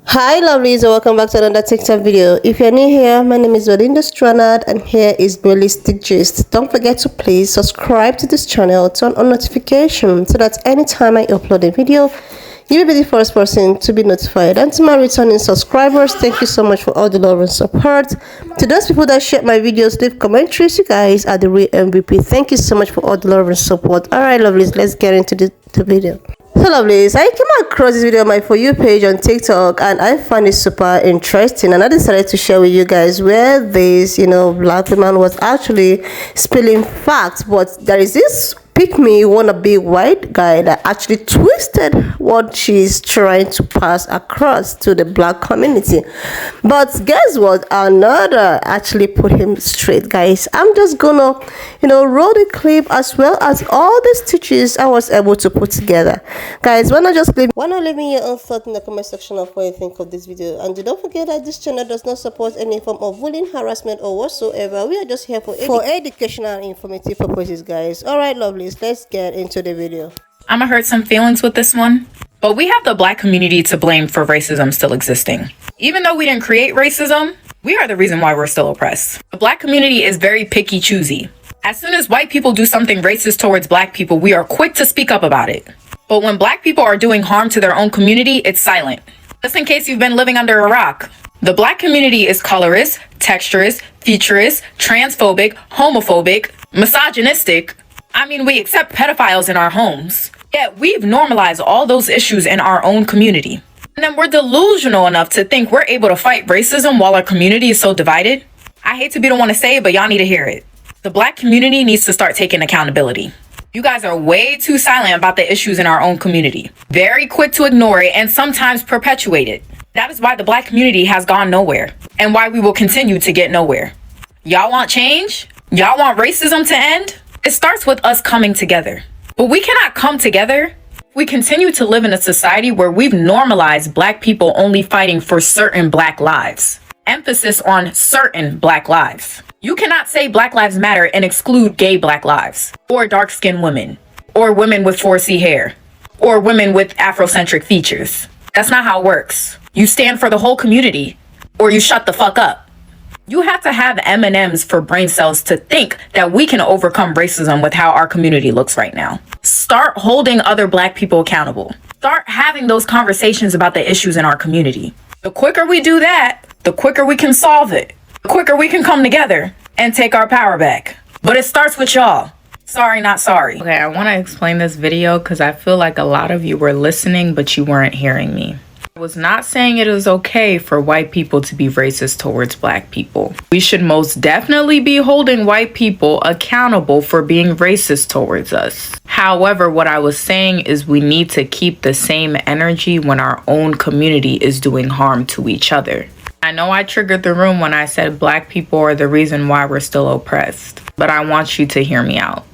Hi lovelies, and welcome back to another TikTok video. If you're new here, my name is Delusional and here is Realistic Gist. Don't forget to please subscribe to this channel, turn on notifications so that anytime I upload a video, you will be the first person to be notified. And to my returning subscribers, thank you so much for all the love and support. To those people that share my videos, leave commentaries, you guys are the real MVP. Thank you so much for all the love and support. Alright lovelies, let's get into the video. So lovelies, I came across this video on my For You page on TikTok and I found it super interesting, and I decided to share with you guys where this black woman was actually spilling facts. But there is this pick me wannabe white guy that actually twisted what she's trying to pass across to the black community. But guess what, another actually put him straight. Guys, I'm just gonna roll the clip as well as all the stitches I was able to put together. Guys, why not leave me your own thought in the comment section of what you think of this video. And don't forget that this channel does not support any form of bullying, harassment or whatsoever. We are just here for educational and informative purposes, guys. All right lovely, let's get into the video. I'ma hurt some feelings with this one, but we have the black community to blame for racism still existing. Even though we didn't create racism, we are the reason why we're still oppressed. The black community is very picky choosy. As soon as white people do something racist towards black people, we are quick to speak up about it. But when black people are doing harm to their own community, it's silent. Just in case you've been living under a rock. The black community is colorist, texturist, futurist, transphobic, homophobic, misogynistic. I mean, we accept pedophiles in our homes. Yet we've normalized all those issues in our own community. And then we're delusional enough to think we're able to fight racism while our community is so divided. I hate to be the one to say it, but y'all need to hear it. The black community needs to start taking accountability. You guys are way too silent about the issues in our own community. Very quick to ignore it and sometimes perpetuate it. That is why the black community has gone nowhere and why we will continue to get nowhere. Y'all want change? Y'all want racism to end? It starts with us coming together. But we cannot come together. We continue to live in a society where we've normalized black people only fighting for certain black lives. Emphasis on certain black lives. You cannot say Black Lives Matter and exclude gay black lives, or dark-skinned women, or women with 4C hair, or women with Afrocentric features. That's not how it works. You stand for the whole community, or you shut the fuck up. You have to have M&Ms for brain cells to think that we can overcome racism with how our community looks right now. Start holding other black people accountable. Start having those conversations about the issues in our community. The quicker we do that, the quicker we can solve it. The quicker we can come together and take our power back. But it starts with y'all. Sorry, not sorry. Okay, I want to explain this video because I feel like a lot of you were listening, but you weren't hearing me. I was not saying it is okay for white people to be racist towards black people. We should most definitely be holding white people accountable for being racist towards us. However, what I was saying is we need to keep the same energy when our own community is doing harm to each other. I know I triggered the room when I said black people are the reason why we're still oppressed, but I want you to hear me out.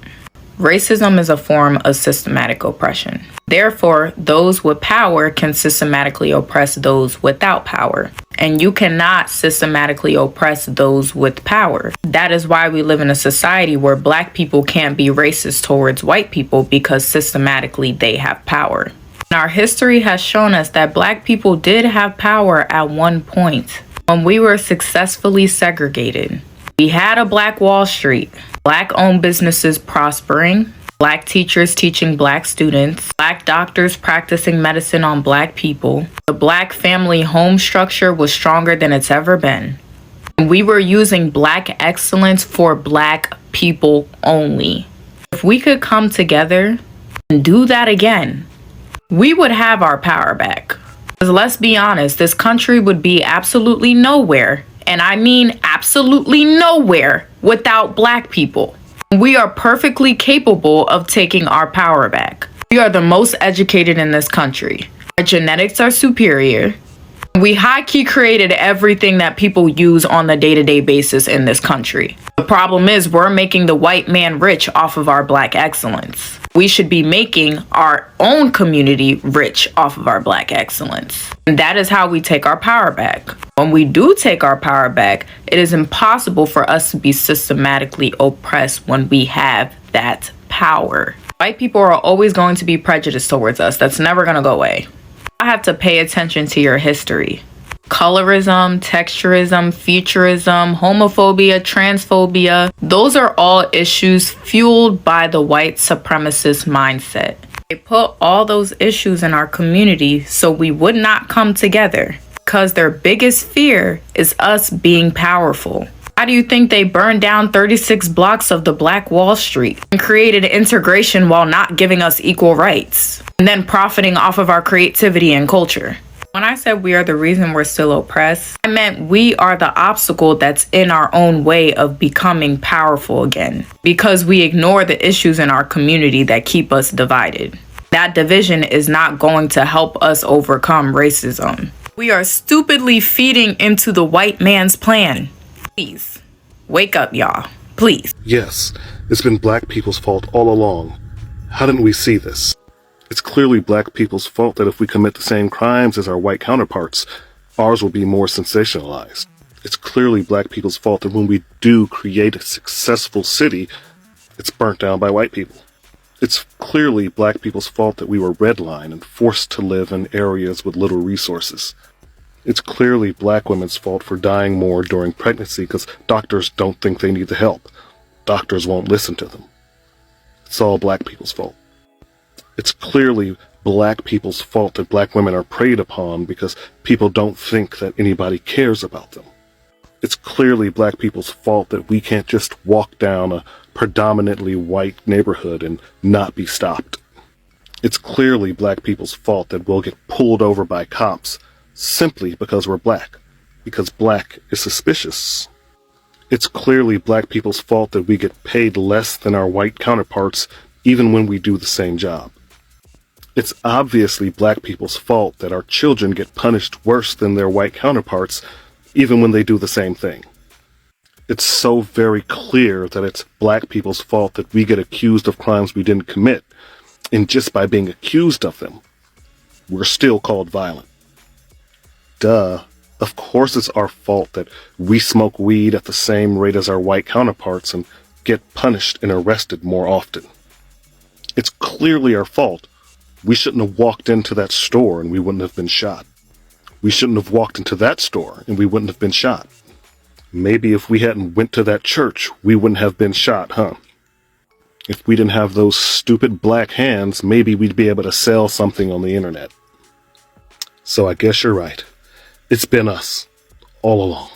Racism is a form of systematic oppression. Therefore, those with power can systematically oppress those without power. And you cannot systematically oppress those with power. That is why we live in a society where black people can't be racist towards white people because systematically they have power. Our history has shown us that black people did have power at one point when we were successfully segregated. We had a Black Wall Street, black-owned businesses prospering, black teachers teaching black students, black doctors practicing medicine on black people. The black family home structure was stronger than it's ever been. We were using black excellence for black people only. If we could come together and do that again, we would have our power back. Because let's be honest, this country would be absolutely nowhere, and I mean absolutely nowhere, without black people. We are perfectly capable of taking our power back. We are the most educated in this country. Our genetics are superior. We high-key created everything that people use on the day-to-day basis in this country. The problem is we're making the white man rich off of our black excellence. We should be making our own community rich off of our black excellence. And that is how we take our power back. When we do take our power back, it is impossible for us to be systematically oppressed when we have that power. White people are always going to be prejudiced towards us. That's never going to go away. I have to pay attention to your history. Colorism, texturism, futurism, homophobia, transphobia, those are all issues fueled by the white supremacist mindset. They put all those issues in our community so we would not come together because their biggest fear is us being powerful. How do you think they burned down 36 blocks of the Black Wall Street and created integration while not giving us equal rights and then profiting off of our creativity and culture? When I said we are the reason we're still oppressed, I meant we are the obstacle that's in our own way of becoming powerful again because we ignore the issues in our community that keep us divided. That division is not going to help us overcome racism. We are stupidly feeding into the white man's plan. Please, wake up, y'all. Please. Yes, it's been black people's fault all along. How didn't we see this? It's clearly black people's fault that if we commit the same crimes as our white counterparts, ours will be more sensationalized. It's clearly black people's fault that when we do create a successful city, it's burnt down by white people. It's clearly black people's fault that we were redlined and forced to live in areas with little resources. It's clearly black women's fault for dying more during pregnancy because doctors don't think they need the help. Doctors won't listen to them. It's all black people's fault. It's clearly black people's fault that black women are preyed upon because people don't think that anybody cares about them. It's clearly black people's fault that we can't just walk down a predominantly white neighborhood and not be stopped. It's clearly black people's fault that we'll get pulled over by cops simply because we're black, because black is suspicious. It's clearly black people's fault that we get paid less than our white counterparts even when we do the same job. It's obviously black people's fault that our children get punished worse than their white counterparts even when they do the same thing. It's so very clear that it's black people's fault that we get accused of crimes we didn't commit, and just by being accused of them, we're still called violent. Duh. Of course it's our fault that we smoke weed at the same rate as our white counterparts and get punished and arrested more often. It's clearly our fault. We shouldn't have walked into that store and we wouldn't have been shot. We shouldn't have walked into that store and we wouldn't have been shot. Maybe if we hadn't went to that church, we wouldn't have been shot, huh? If we didn't have those stupid black hands, maybe we'd be able to sell something on the internet. So I guess you're right. It's been us, all along.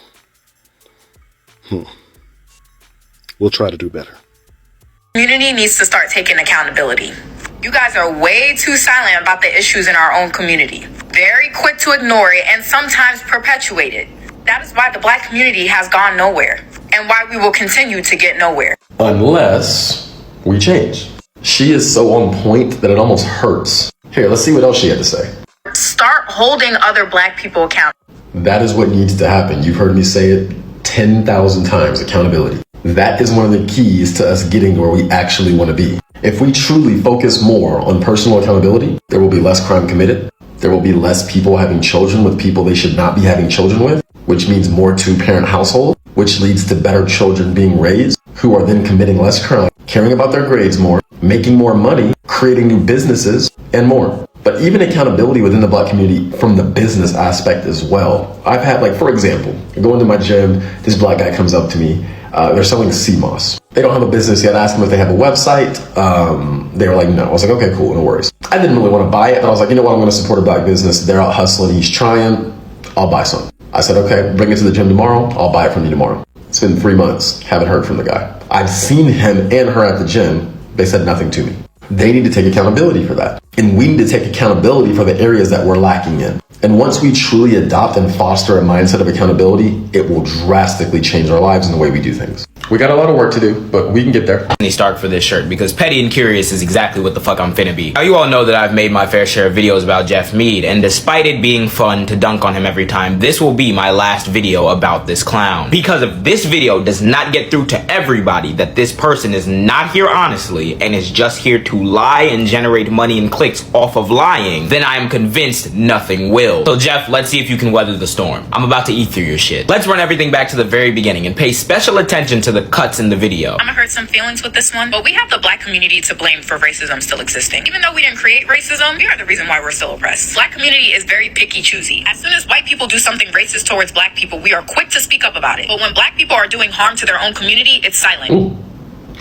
We'll try to do better. Community needs to start taking accountability. You guys are way too silent about the issues in our own community. Very quick to ignore it and sometimes perpetuate it. That is why the black community has gone nowhere and why we will continue to get nowhere. Unless we change. She is so on point that it almost hurts. Here, let's see what else she had to say. Start holding other black people accountable. That is what needs to happen. You've heard me say it 10,000 times, accountability. That is one of the keys to us getting where we actually want to be. If we truly focus more on personal accountability, there will be less crime committed. There will be less people having children with people they should not be having children with, which means more two-parent household, which leads to better children being raised, who are then committing less crime, caring about their grades more, making more money, creating new businesses, and more. But even accountability within the black community from the business aspect as well. I've had, like, for example, going to my gym, this black guy comes up to me. They're selling CMOS. They don't have a business yet. I asked them if they have a website. They were like, no. I was like, okay, cool, no worries. I didn't really want to buy it, but I was like, you know what? I'm going to support a black business. They're out hustling. He's trying. I'll buy some. I said, okay, bring it to the gym tomorrow. I'll buy it from you tomorrow. It's been 3 months. Haven't heard from the guy. I've seen him and her at the gym. They said nothing to me. They need to take accountability for that. And we need to take accountability for the areas that we're lacking in. And once we truly adopt and foster a mindset of accountability, it will drastically change our lives and the way we do things. We got a lot of work to do, but we can get there. Stark for this shirt because petty and curious is exactly what the fuck I'm finna be. Now you all know that I've made my fair share of videos about Jeff Mead, and despite it being fun to dunk on him every time, this will be my last video about this clown. Because if this video does not get through to everybody that this person is not here honestly and is just here to lie and generate money and clicks off of lying, then I am convinced nothing will. So Jeff, let's see if you can weather the storm. I'm about to eat through your shit. Let's run everything back to the very beginning and pay special attention to the cuts in the video. I'm gonna hurt some feelings with this one, but we have the black community to blame for racism still existing. Even though we didn't create racism, we are the reason why we're still oppressed. Black community is very picky choosy. As soon as white people do something racist towards black people, we are quick to speak up about it. But when black people are doing harm to their own community, it's silent. Ooh.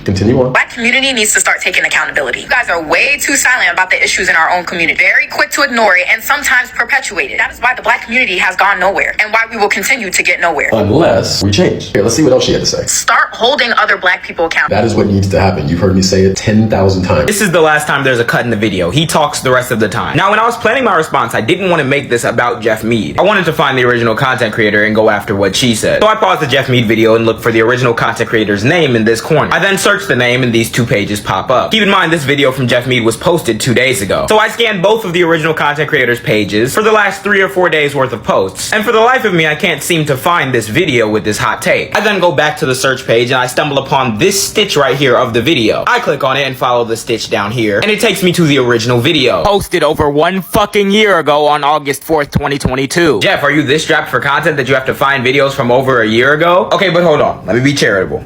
Continue on. Black community needs to start taking accountability. You guys are way too silent about the issues in our own community. Very quick to ignore it and sometimes perpetuate it. That is why the black community has gone nowhere and why we will continue to get nowhere. Unless we change. Here, let's see what else she had to say. Start holding other black people accountable. That is what needs to happen. You've heard me say it 10,000 times. This is the last time there's a cut in the video. He talks the rest of the time. Now, when I was planning my response, I didn't want to make this about Jeff Mead. I wanted to find the original content creator and go after what she said. So I paused the Jeff Mead video and looked for the original content creator's name in this corner. I then searched the name and these 2 pages pop up. Keep in mind, this video from Jeff Mead was posted 2 days ago. So I scanned both of the original content creators' pages for the last 3 or 4 days worth of posts. And for the life of me, I can't seem to find this video with this hot take. I then go back to the search page and I stumble upon this stitch right here of the video. I click on it and follow the stitch down here, and it takes me to the original video. Posted over 1 fucking year ago on August 4th, 2022. Jeff, are you this strapped for content that you have to find videos from over a year ago? Okay, but hold on. Let me be charitable.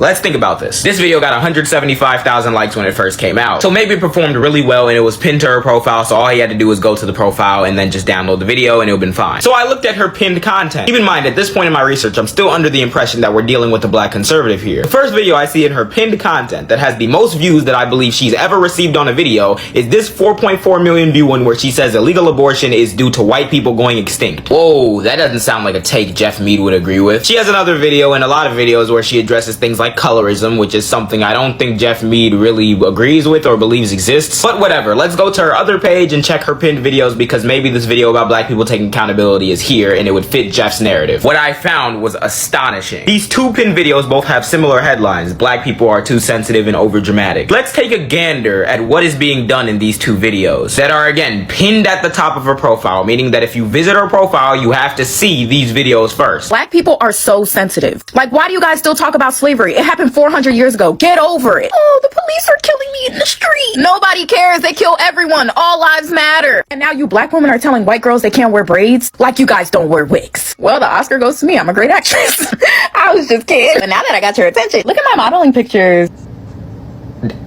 Let's think about this. This video got 175,000 likes when it first came out. So maybe it performed really well and it was pinned to her profile, so all he had to do was go to the profile and then just download the video and it would have been fine. So I looked at her pinned content. Keep in mind, at this point in my research, I'm still under the impression that we're dealing with a black conservative here. The first video I see in her pinned content that has the most views that I believe she's ever received on a video is this 4.4 million view one where she says illegal abortion is due to white people going extinct. Whoa, that doesn't sound like a take Jeff Mead would agree with. She has another video and a lot of videos where she addresses things like colorism, which is something I don't think Jeff Mead really agrees with or believes exists. But whatever, let's go to her other page and check her pinned videos, because maybe this video about black people taking accountability is here and it would fit Jeff's narrative. What I found was astonishing. These 2 pinned videos both have similar headlines: black people are too sensitive and overdramatic. Let's take a gander at what is being done in these 2 videos that are, again, pinned at the top of her profile, meaning that if you visit her profile, you have to see these videos first. Black people are so sensitive. Like, why do you guys still talk about slavery? It happened 400 years ago. Get over it. Oh, the police are killing me in the street. Nobody cares. They kill everyone. All lives matter. And now you black women are telling white girls they can't wear braids? Like you guys don't wear wigs. Well, the Oscar goes to me. I'm a great actress. I was just kidding. But now that I got your attention, look at my modeling pictures.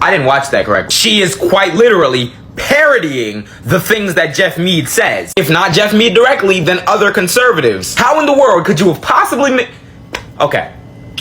I didn't watch that correct. She is quite literally parodying the things that Jeff Mead says. If not Jeff Mead directly, then other conservatives. How in the world could you have possibly Okay,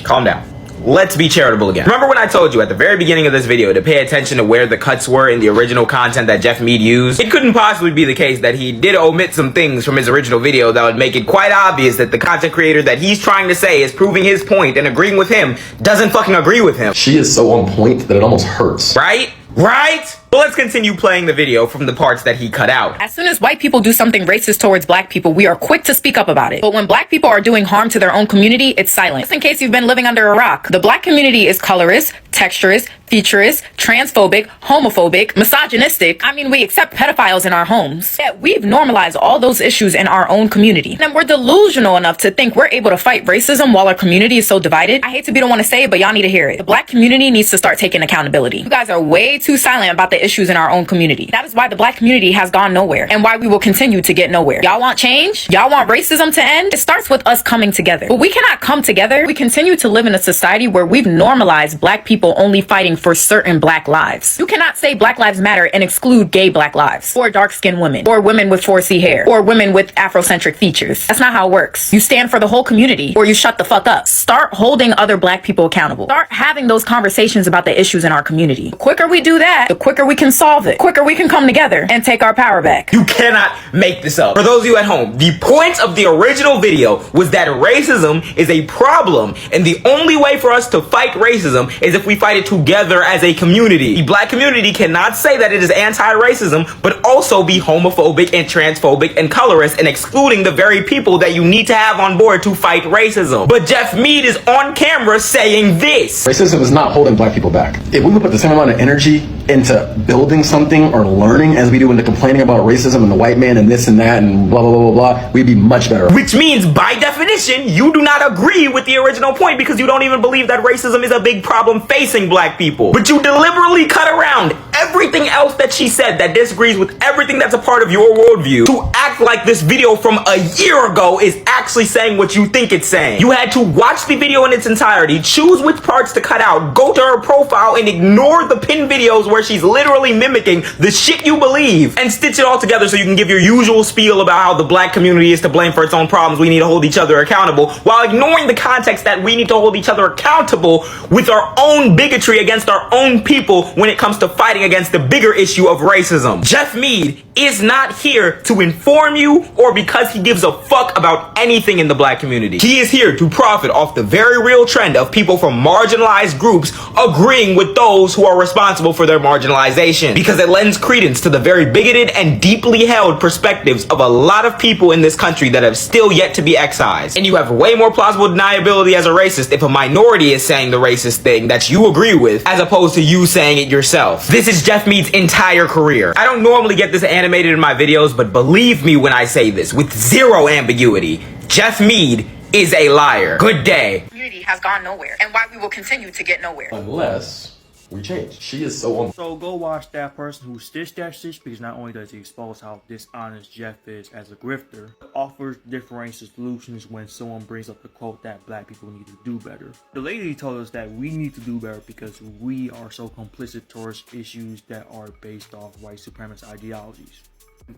calm down. Let's be charitable again. Remember when I told you at the very beginning of this video to pay attention to where the cuts were in the original content that Jeff Mead used? It couldn't possibly be the case that he did omit some things from his original video that would make it quite obvious that the content creator that he's trying to say is proving his point and agreeing with him doesn't fucking agree with him. She is so on point that it almost hurts. Right? Right? But let's continue playing the video from the parts that he cut out. As soon as white people do something racist towards black people, we are quick to speak up about it. But when black people are doing harm to their own community, it's silent. Just in case you've been living under a rock, the black community is colorist, texturist, featurist, transphobic, homophobic, misogynistic. I mean, we accept pedophiles in our homes. Yet we've normalized all those issues in our own community. And we're delusional enough to think we're able to fight racism while our community is so divided. I hate to be the one to say it, but y'all need to hear it. The black community needs to start taking accountability. You guys are way too silent about the issues in our own community. That is why the black community has gone nowhere and why we will continue to get nowhere. Y'all want change? Y'all want racism to end? It starts with us coming together. But we cannot come together. We continue to live in a society where we've normalized black people only fighting for certain black lives. You cannot say Black Lives Matter and exclude gay black lives, or dark-skinned women, or women with 4C hair, or women with Afrocentric features. That's not how it works. You stand for the whole community, or you shut the fuck up. Start holding other black people accountable. Start having those conversations about the issues in our community. The quicker we do that, the quicker we can solve it. The quicker we can come together and take our power back. You cannot make this up. For those of you at home, the point of the original video was that racism is a problem, and the only way for us to fight racism is if we fight it together as a community. The black community cannot say that it is anti-racism, but also be homophobic and transphobic and colorist and excluding the very people that you need to have on board to fight racism. But Jeff Mead is on camera saying this. Racism is not holding black people back. If we would put the same amount of energy into building something or learning as we do into complaining about racism and the white man and this and that and blah, blah, blah, blah, blah, we'd be much better. Which means, by definition, you do not agree with the original point because you don't even believe that racism is a big problem facing black people. But you deliberately cut around everything else that she said that disagrees with everything that's a part of your worldview to act like this video from a year ago is actually saying what you think it's saying. You had to watch the video in its entirety, choose which parts to cut out, go to her profile and ignore the pinned videos where she's literally mimicking the shit you believe, and stitch it all together so you can give your usual spiel about how the black community is to blame for its own problems, we need to hold each other accountable, while ignoring the context that we need to hold each other accountable with our own bigotry against our own people when it comes to fighting against the bigger issue of racism. Jeff Mead is not here to inform you or because he gives a fuck about anything in the black community. He is here to profit off the very real trend of people from marginalized groups agreeing with those who are responsible for their marginalization, because it lends credence to the very bigoted and deeply held perspectives of a lot of people in this country that have still yet to be excised. And you have way more plausible deniability as a racist if a minority is saying the racist thing that you agree with, as opposed to you saying it yourself. This is Jeff Mead's entire career. I don't normally get this animated in my videos, but believe me when I say this with zero ambiguity, Jeff Mead is a liar. Good day. Community has gone nowhere, and why we will continue to get nowhere. Unless we change. She is so on. So go watch that person who stitched that stitch, because not only does he expose how dishonest Jeff is as a grifter, but offers different solutions when someone brings up the quote that black people need to do better. The lady told us that we need to do better because we are so complicit towards issues that are based off white supremacist ideologies.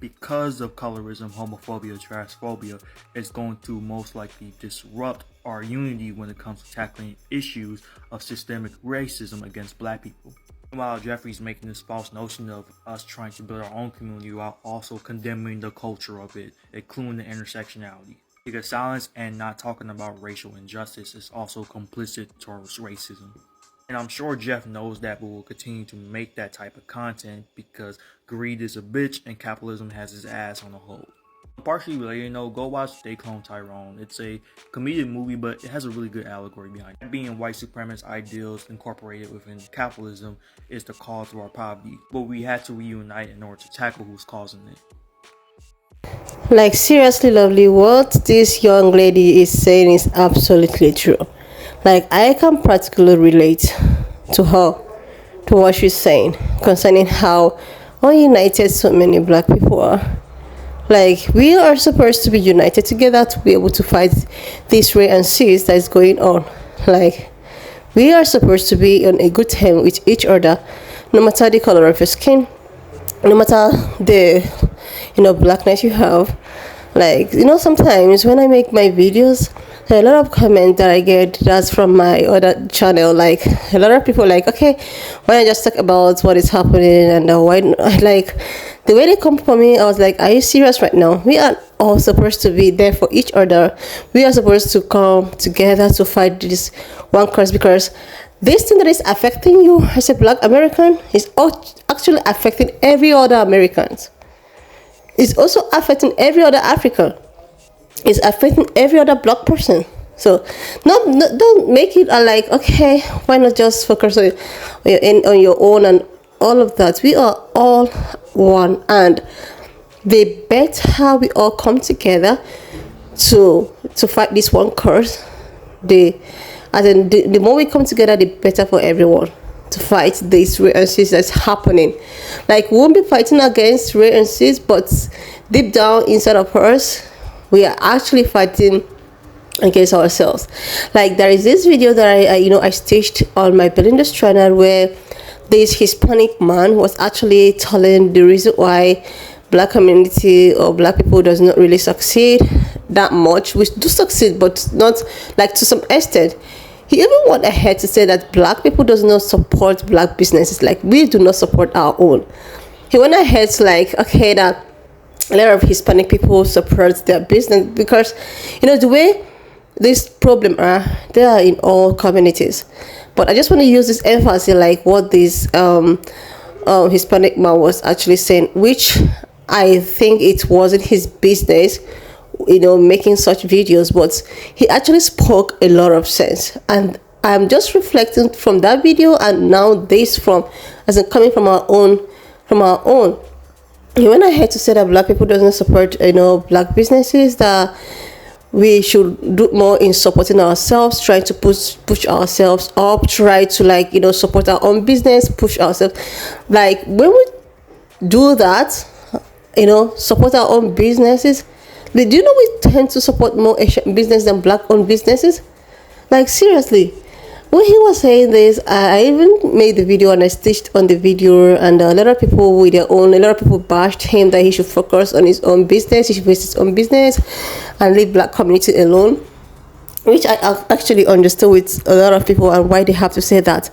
Because of colorism, homophobia, transphobia, it's going to most likely disrupt our unity when it comes to tackling issues of systemic racism against black people. While Jeffrey's making this false notion of us trying to build our own community while also condemning the culture of it, including the intersectionality. Because silence and not talking about racial injustice is also complicit towards racism. And I'm sure Jeff knows that, but will continue to make that type of content because greed is a bitch and capitalism has his ass on the hold. Partially related, go watch They Clone Tyrone. It's a comedic movie, but it has a really good allegory behind it. Being white supremacist ideals incorporated within capitalism is the cause of our poverty, but we had to reunite in order to tackle who's causing it. Like, seriously, lovely, what this young lady is saying is absolutely true. Like, I can practically relate to her, to what she's saying concerning how ununited so many black people are. Like, we are supposed to be united together to be able to fight this race and seas that is going on. Like, we are supposed to be on a good term with each other, no matter the color of your skin, no matter the blackness you have. Like, sometimes when I make my videos, there are a lot of comments that I get that's from my other channel. Like, a lot of people like, okay, why not just talk about what is happening, and why, like, the way they come for me, I was like, are you serious right now? We are all supposed to be there for each other. We are supposed to come together to fight this one cause, because this thing that is affecting you as a black American is actually affecting every other Americans. It's also affecting every other African. It's affecting every other black person. So don't make it like, okay, why not just focus on your own and all of that. We are all one, and the better we all come together to fight this one cause, the more we come together, the better for everyone to fight this racism that's happening. Like, we won't be fighting against racism, but deep down inside of us, we are actually fighting against ourselves. Like, there is this video that I staged on my Belinda's channel where this Hispanic man was actually telling the reason why black community or black people does not really succeed that much. We do succeed, but not like to some extent. He even went ahead to say that black people does not support black businesses. Like, we do not support our own. He went ahead to like, okay, that a lot of Hispanic people support their business because, the way this problem are, they are in all communities. But I just want to use this emphasis, like what this Hispanic man was actually saying, which I think it wasn't his business, making such videos, but he actually spoke a lot of sense. And I'm just reflecting from that video and now this coming from our own. He went ahead to say that black people doesn't support, black businesses, that we should do more in supporting ourselves, trying to push ourselves up, try to support our own business, push ourselves. Like, when we do that, support our own businesses. Do you know we tend to support more Asian business than black owned businesses? Like, seriously, when he was saying this, I even made the video and I stitched on the video, and a lot of people bashed him that he should focus on his own business, he should face his own business and leave black community alone, which I actually understood with a lot of people and why they have to say that.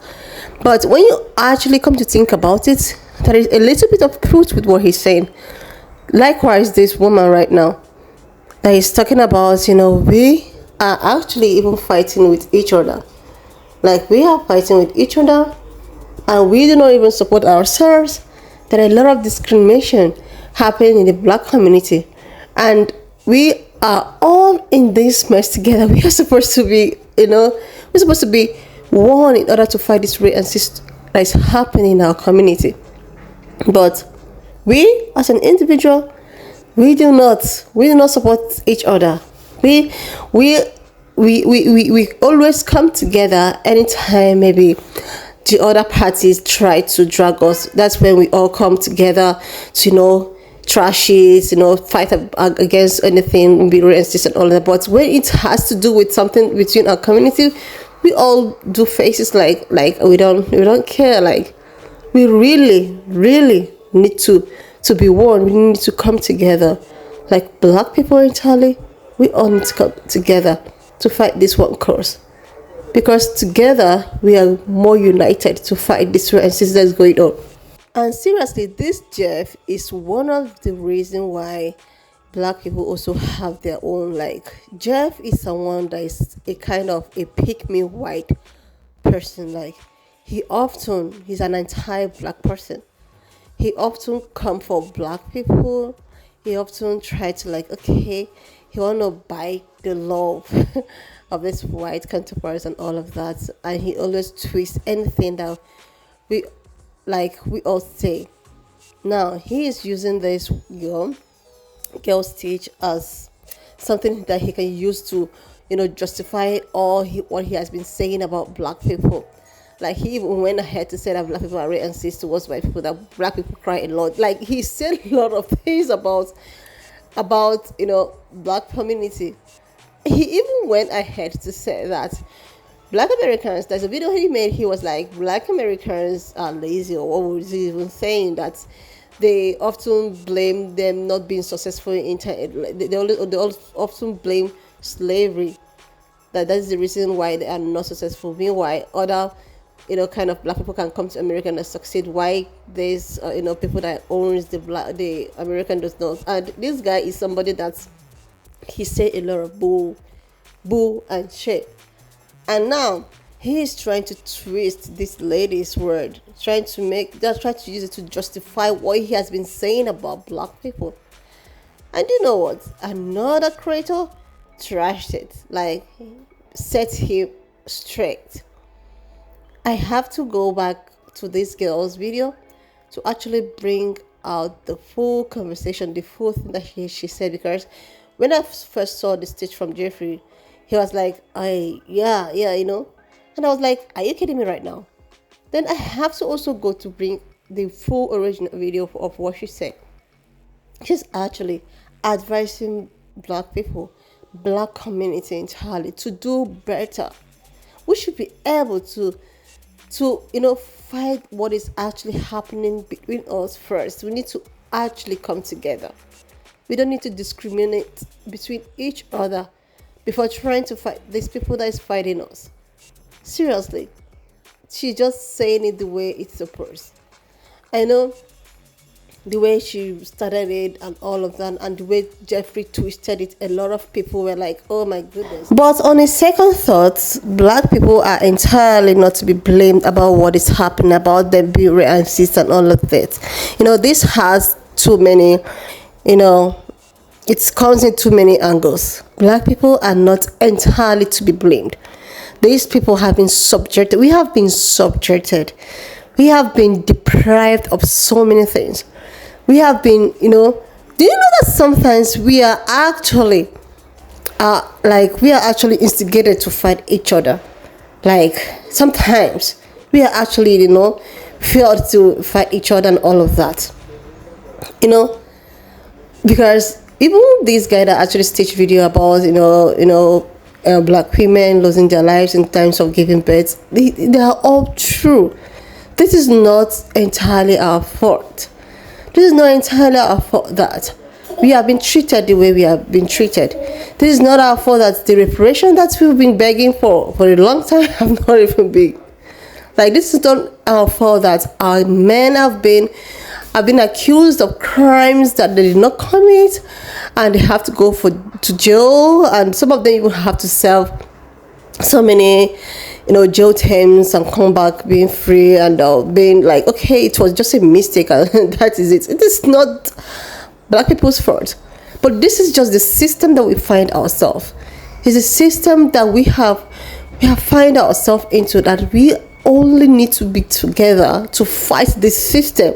But when you actually come to think about it, there is a little bit of truth with what he's saying. Likewise, this woman right now that is talking about, we are actually even fighting with each other. Like, we are fighting with each other and we do not even support ourselves. There are a lot of discrimination happening in the black community, and we are all in this mess together. We are supposed to be, we're supposed to be one in order to fight this racism that is happening in our community. But we, as an individual, we do not support each other. We always come together anytime maybe the other parties try to drag us. That's when we all come together to trash it, fight against anything, be racist and all that. But when it has to do with something between our community, we all do faces like we don't care. Like, we really need to be one. We need to come together. Like, black people entirely, we all need to come together to fight this one cause, because together we are more united to fight this racism that's going on. And seriously, this Jeff is one of the reasons why black people also have their own. Like, Jeff is someone that is a kind of a pick-me white person. Like, he's an anti-black person. He often come for black people. He often try to he want to buy the love of his white counterparts and all of that. And he always twists anything that we all say. Now, he is using this girl speech as something that he can use to, justify what he has been saying about black people. Like, he even went ahead to say that black people are racist towards white people, that black people cry a lot. Like, he said a lot of things about black community. He even went ahead to say that black Americans, there's a video he made, he was like, black Americans are lazy, or what was he even saying, that they often blame them not being successful in they often blame slavery, that's the reason why they are not successful. Meanwhile, other kind of black people can come to America and succeed. Why there's people that owns the American does not. And this guy is somebody that he said a lot of boo and shit. And now he is trying to twist this lady's word, trying to use it to justify what he has been saying about black people. And you know what? Another creator trashed it, like, set him straight. I have to go back to this girl's video to actually bring out the full conversation, the full thing that she said, because when I first saw the stitch from Jeffrey, he was like, yeah, and I was like, are you kidding me right now? Then I have to also go to bring the full original video of what she said. She's actually advising black people, black community entirely, to do better. We should be able to fight what is actually happening between us first. We need to actually come together. We don't need to discriminate between each other before trying to fight these people that is fighting us. Seriously, she's just saying it the way it's supposed. I know the way she started it and all of that, and the way Jeffrey twisted it, a lot of people were like, oh my goodness. But on a second thought, black people are entirely not to be blamed about what is happening, about them being racist and all of that. This has too many, it comes in too many angles. Black people are not entirely to be blamed. These people have been subjected. We have been subjected. We have been deprived of so many things. We have been, do you know that sometimes we are actually instigated to fight each other. Like, sometimes we are actually, feel to fight each other and all of that. Because even this guy that actually staged video about black women losing their lives in times of giving birth, they are all true. This is not entirely our fault. This is not entirely our fault that we have been treated the way we have been treated. This is not our fault that the reparation that we've been begging for a long time have not even been. Like, this is not our fault that our men have been accused of crimes that they did not commit, and they have to go to jail, and some of them even have to serve so many jail terms and come back being free and being like, okay, it was just a mistake and that is it. It is not black people's fault, but this is just the system that we find ourselves. It's a system that we have find ourselves into, that we only need to be together to fight this system.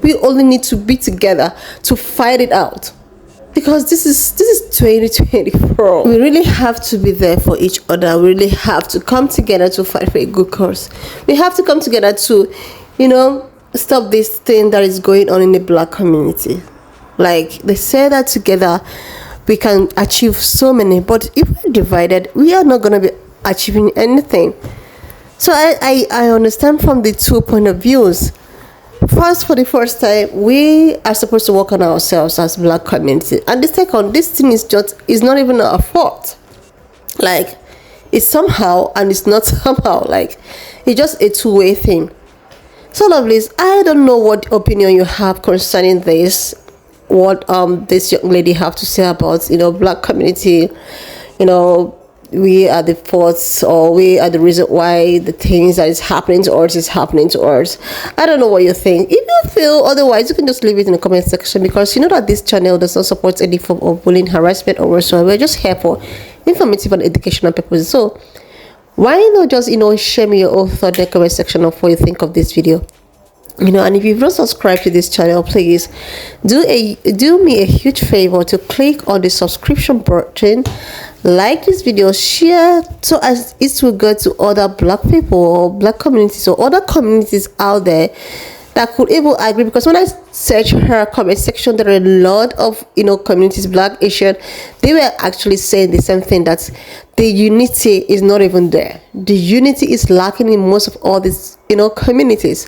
We only need to be together to fight it out, because this is 2024. We really have to be there for each other. We really have to come together to fight for a good cause. We have to come together to stop this thing that is going on in the black community. Like, they say that together we can achieve so many, but if we're divided, we are not going to be achieving anything. So I understand from the 2 point of views. First, for the first time, we are supposed to work on ourselves as black community, and the second, this thing is not even our fault. Like, it's somehow and it's not somehow. Like, it's just a two-way thing. So, lovelies, I don't know what opinion you have concerning this. What this young lady have to say about black community. We are the faults, or we are the reason why the things that is happening to us is happening to us. I don't know what you think. If you feel otherwise, you can just leave it in the comment section, because you know that this channel does not support any form of bullying, harassment, or whatsoever. We're just here for informative and educational purposes. So why not just share me your own thought in the comment section of what you think of this video. And if you've not subscribed to this channel, please do me a huge favor to click on the subscription button, like this video, share, so as it will go to other black people or black communities or other communities out there that could even agree. Because when I search her comment section, there are a lot of communities, black, Asian, they were actually saying the same thing, that the unity is not even there. The unity is lacking in most of all these communities.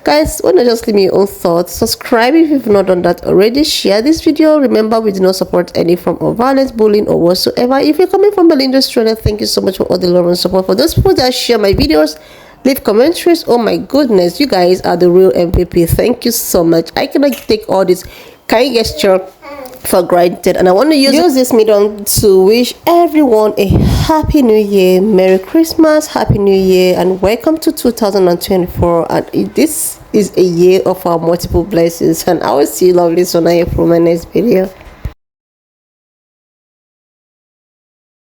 Guys, why not just leave me your own thoughts? Subscribe if you've not done that already. Share this video. Remember, we do not support any form of violence, bullying, or whatsoever. If you're coming from Delusional, thank you so much for all the love and support. For those people that share my videos, leave commentaries. Oh my goodness, you guys are the real MVP. Thank you so much. I cannot take all this kind gesture for granted, and I want to use this medium to wish everyone a happy new year, Merry Christmas, Happy New Year, and welcome to 2024. And this is a year of our multiple blessings, and I will see you lovely soon from my next video.